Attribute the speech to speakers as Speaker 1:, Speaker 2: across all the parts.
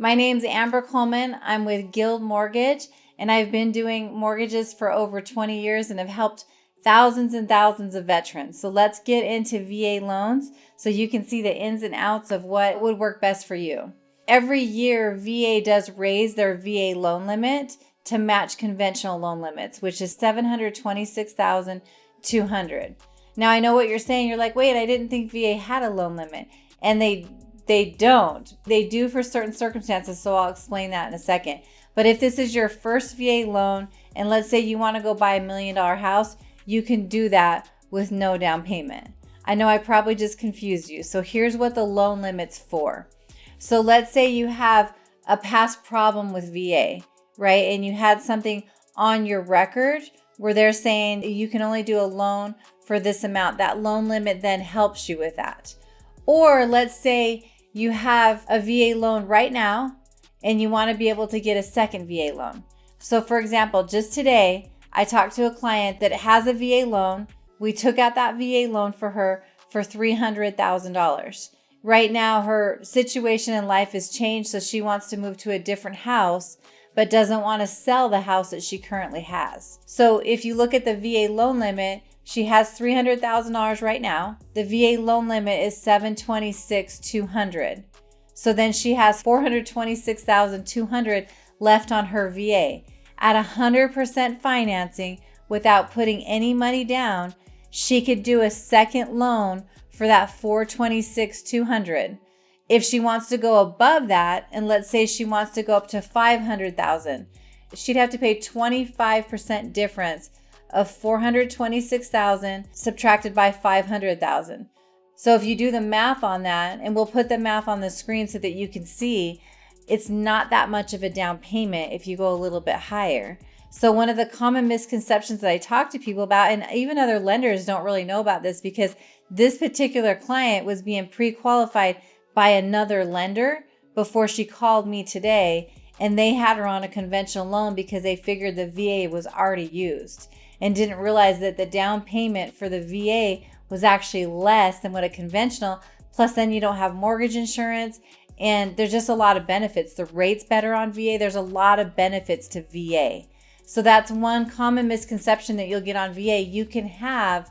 Speaker 1: My name's Amber Coleman. I'm with Guild Mortgage, and I've been doing mortgages for over 20 years and have helped thousands and thousands of veterans. So let's get into VA loans so you can see the ins and outs of what would work best for you. Every year, VA does raise their VA loan limit to match conventional loan limits, which is $726,200. Now, I know what you're saying. You're like, wait, I didn't think VA had a loan limit. And they don't. They do for certain circumstances, so I'll explain that in a second. But if this is your first VA loan, and let's say you want to go buy $1 million house, you can do that with no down payment. I know I probably just confused you. So here's what the loan limit's for. So let's say you have a past problem with VA, right? And you had something on your record where they're saying you can only do a loan for this amount. That loan limit then helps you with that. Or let's say you have a VA loan right now and you want to be able to get a second VA loan. So for example, just today, I talked to a client that has a VA loan. We took out that VA loan for her for $300,000. Right now, her situation in life has changed, so she wants to move to a different house, but doesn't want to sell the house that she currently has. So if you look at the VA loan limit, she has $300,000 right now. The VA loan limit is $726,200. So then she has $426,200 left on her VA. At 100% financing without putting any money down, she could do a second loan for that $426,200. If she wants to go above that, and let's say she wants to go up to $500,000, she'd have to pay 25% difference of $426,000 subtracted by $500,000. So if you do the math on that, and we'll put the math on the screen so that you can see, it's not that much of a down payment if you go a little bit higher. So one of the common misconceptions that I talk to people about, and even other lenders don't really know about this, because this particular client was being pre-qualified by another lender before she called me today, and they had her on a conventional loan because they figured the VA was already used and didn't realize that the down payment for the VA was actually less than what a conventional, plus then you don't have mortgage insurance, and there's just a lot of benefits. The rate's better on VA. There's a lot of benefits to VA. So that's one common misconception that you'll get on VA. You can have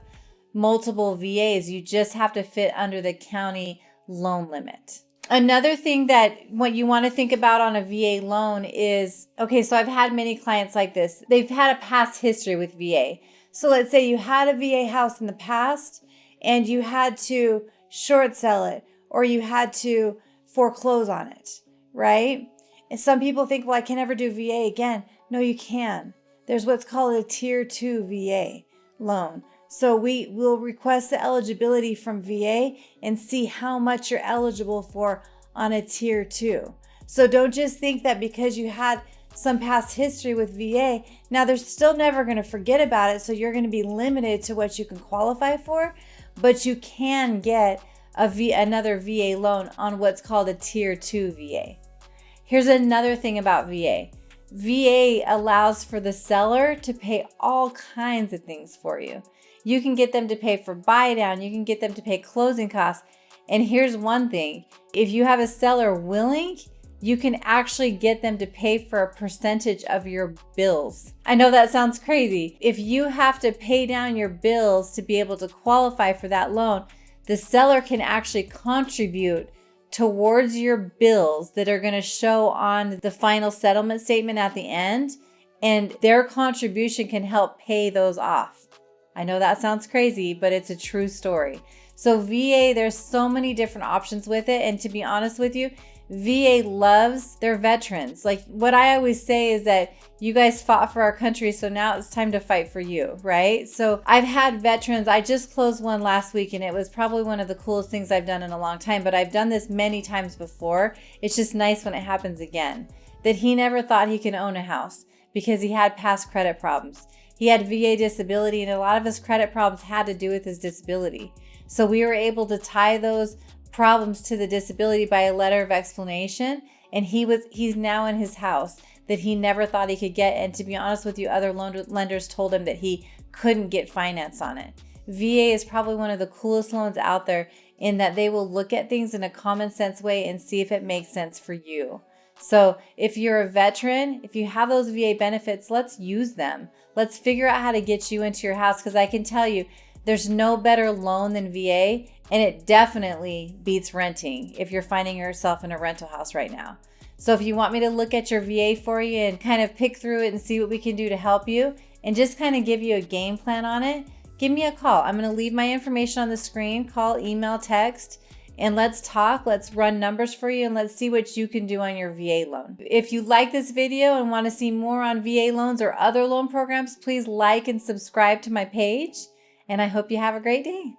Speaker 1: multiple VAs. You just have to fit under the county loan limit. Another thing that what you want to think about on a VA loan is, okay, so I've had many clients like this. They've had a past history with VA. So let's say you had a VA house in the past and you had to short sell it, or you had to foreclose on it, right? And some people think, well, I can never do VA again. No, you can. There's what's called a Tier 2 VA loan. So we will request the eligibility from VA and see how much you're eligible for on a Tier 2. So don't just think that because you had some past history with VA, now they're still never going to forget about it. So you're going to be limited to what you can qualify for, but you can get another VA loan on what's called a Tier 2 VA. Here's another thing about VA. VA allows for the seller to pay all kinds of things for you. You can get them to pay for buy down. You can get them to pay closing costs. And here's one thing. If you have a seller willing, you can actually get them to pay for a percentage of your bills. I know that sounds crazy. If you have to pay down your bills to be able to qualify for that loan, the seller can actually contribute towards your bills that are going to show on the final settlement statement at the end, and their contribution can help pay those off. I know that sounds crazy, but it's a true story. So VA, there's so many different options with it, and to be honest with you, VA loves their veterans. Like what I always say is that you guys fought for our country, so now it's time to fight for you, right? So I've had veterans. I just closed one last week, and it was probably one of the coolest things I've done in a long time, but I've done this many times before. It's just nice when it happens again. That he never thought he could own a house because he had past credit problems. He had VA disability, and a lot of his credit problems had to do with his disability. So we were able to tie those problems to the disability by a letter of explanation, and he's now in his house that he never thought he could get. And to be honest with you, other lenders told him that he couldn't get finance on it. VA is probably one of the coolest loans out there in that they will look at things in a common sense way and see if it makes sense for you. So if you're a veteran, if you have those VA benefits, let's use them. Let's figure out how to get you into your house, because I can tell you there's no better loan than VA, and it definitely beats renting if you're finding yourself in a rental house right now. So if you want me to look at your VA for you and kind of pick through it and see what we can do to help you and just kind of give you a game plan on it, give me a call. I'm going to leave my information on the screen. Call, email, text, and let's talk. Let's run numbers for you and let's see what you can do on your VA loan. If you like this video and want to see more on VA loans or other loan programs, please like and subscribe to my page. And I hope you have a great day.